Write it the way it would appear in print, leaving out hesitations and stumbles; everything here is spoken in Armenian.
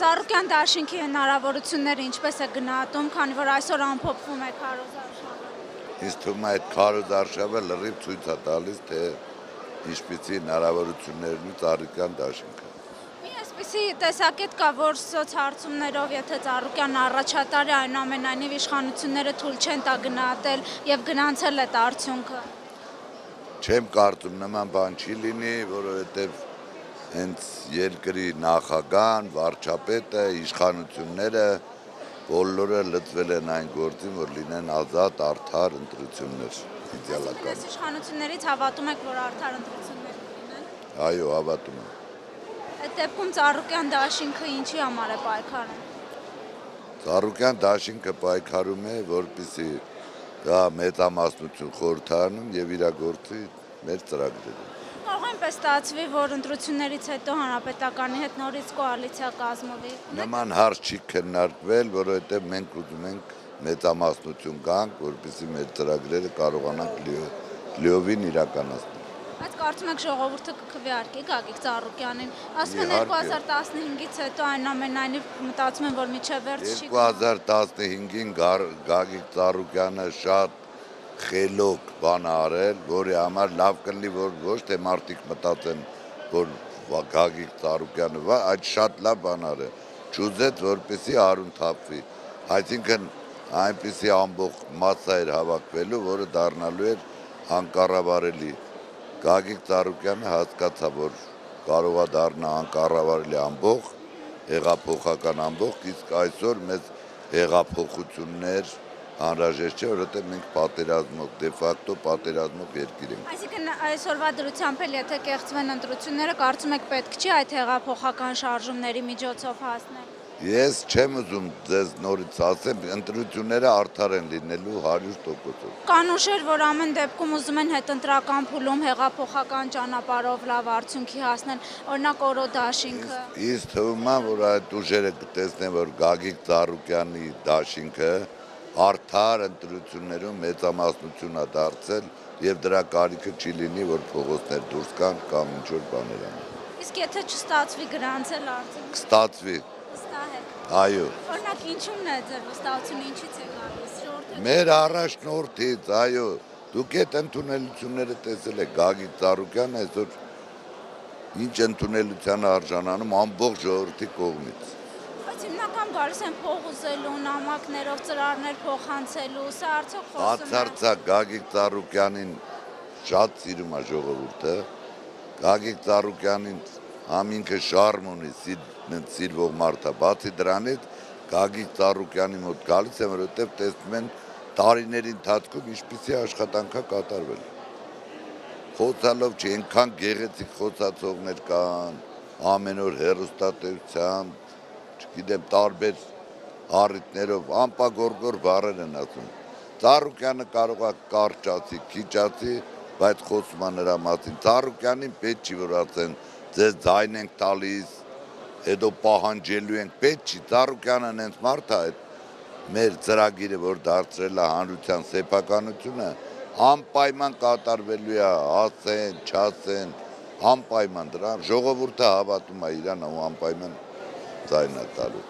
Ծառուկյան դաշինքի հնարավորությունները ինչպես է գնահատում, քանի որ այսօր ամփոփվում է քարոզարշավը։ Ինձ թվում է այդ քարոզարշավը լրիվ ցույց է տալիս, թե ինչպիսի հնարավորություններ ունի Ծառուկյան դաշինքը։ Մի այսպիսի տեսակետ կա, որ սոցհարցումներով, եթե Ծառուկյանն առաջատար է, այնուամենայնիվ իշխանությունները թույլ չեն տա գնահատել եւ գնանցել այդ արդյունքը։ Չեմ կարծում նման բան չի լինի, որովհետև հենց երկրի նախագահան, վարչապետը, իշխանությունները բոլորը լծվել են այն գործին, որ լինեն ազատ, արդար ընտրություններ, իդեալական։ Այս իշխանություններից հավատում եք, որ արդար ընտրություններ կլինեն։ Այո, հավատում եմ։ Այդ դեպքում Ծառուկյան դաշինքը ինչի համար է պայքարում։ Ծառուկյան դաշինքը պայքարում է, որպեսզի դա մեծամասնություն խորհրդարանում եւ իրագործի մեր ծրագրերը։ Կարող այնպես ստացվի, որ ընտրություններից հետո Հանրապետականի հետ նորից կոալիցիա կազմվի։ Նման հարց չի քննարկվել, որովհետև մենք ուզում ենք մեծամասնություն գանք, որպեսզի մեր ծրագրերը կարողանանք լիովին իրականացնել։ Բայց կարծում եք ժողովուրդը կքվեարկի Գագիկ Ծառուկյանին։ Ասում են Իհարկե։ 2015-ից հետո այնուամենայնիվ մտածում են, որ միջև վերջ չի 2015-ին Գագիկ Ծառուկյանը շատ խելոք բան արել, որի համար լավ կլինի, որ ոչ թե մարդիկ մտածեն, որ Գագիկ Ծառուկյանը, այդ շատ լավ բան արել, չուզեց, որպեսզի արուն թափվի, այսինքն այնպիսի ամբողջ մասսա էր հավաքվելու, որը դառնալու էր անկառավարելի։ Գագիկ Ծառուկյանը հասկացավ, որ կարող է դառնալ անկառավարելի ամբողջ, հեղափոխական ամբողջ, իսկ այսօր մեզ հեղափոխություններ անհրաժեշտ չէ, որովհետև մենք պատերազմող, դե ֆակտո պատերազմող երկիր ենք։ Այսինքն այսօրվա դրությամբ էլ եթե կեղծվեն ընտրությունները, կարծում եք պետք չի այդ հեղափոխական շարժումների միջոցով հասնել։ Ես չեմ ուզում ձեզ նորից ասեմ, ընտրությունները արդար են լինելու 100%-ով։ Կան ուժեր, որ ամեն դեպքում ուզում են հետընտրական փուլում հեղափոխական ճանապարհով լավ արդյունքի հասնել, օրինակ Օրո դաշինքը։ Ինձ թվում է, որ այդ ուժերը կտեսնեն, որ Գագիկ Ծառուկյանի դաշինքը արդար ընտրություններում մեծամասնություն է դարձել եւ դրա կարիքը չի լինի, որ փողոցներ դուրս գան կամ ինչ-որ բաներ անեն։ Իսկ եթե չստացվի գրանցել արդյունք։ Կստացվի։ Վստահ եք։ Այո։ Օրինակ ինչու՞մն է ձեր վստահությունը, ինչից է գալիս։ Ժողովուրդը Մեր առաջնորդից, այո, դուք այդ ընդունելությունները տեսել եք, Գագիկ Ծառուկյանը այսօր ինչ ընդունելության արժանանում ամբողջ ժողովրդի կողմից։ Բայց հիմնական գալիս են փող ուզելու, նամակներով ծրարներ փոխանցելու, սա արդյոք խոսում է։ Բացարձակ Գագիկ Ծառուկյանին շատ սիրում է ժողովուրդը, Գագիկ Ծառուկյանին ամինքը շարմ ունի, սիրվող մարդ է, բացի դրանից Գագիկ Ծառուկյանի մոտ գալիս են, որովհետև տեսնում են տարիների ընթացքում ինչպիսի աշխատանք է կատարվել։ Խոսալով չի, այնքան գեղեցիկ խոսացողներ կան, ամեն օր հեռուստատեսությամբ, չգիտեմ, տարբեր առիթներով անպագորգոր բառեր են ասում։ Ծառուկյանը կարող է կարճ ասի, քիչ ասի, բայց խոսում է նրա մասին։ Ծառուկյանին պետք չի, որ ասեն, ձեզ ձայն ենք տալիս, հետո պահանջելու ենք, պետք չի, Ծառուկյանը հենց մարդ է, այդ մեր ծրագիրը, որ դարձրել է հանրության սեփականությունը, անպայման կատարվելու է, ասեն, չասեն, անպայման դրա ժողովուրդը հավատում է իրան ու անպայման ձայն է տալու։